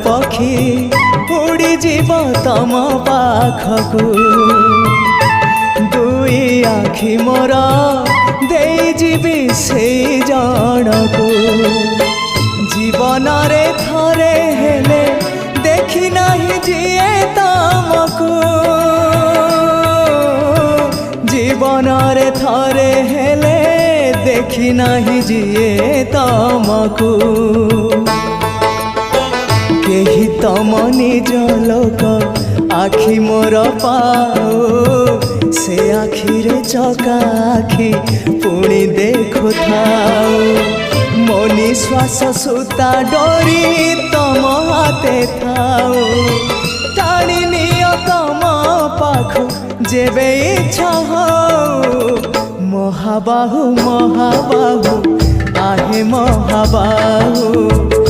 पक्षी उड़ी जीव तम पाखकू दुई आखि मोर देई जीवी से जनकू जीवन रे थरे हेले देखी नहीं जिए तमकू जीवन रे थरे हेले देखी नहीं जिए तमकू केही तम निज लोक आखि मोर पाओ से आखि रे चका आखि पुणी देखु थाओ मो निश्वास सुता डोरी तम हाथे थाओ टाणी नियो तम पाखु जेबे इच्छा हो महाबाहु महाबाहु आहे महाबाहु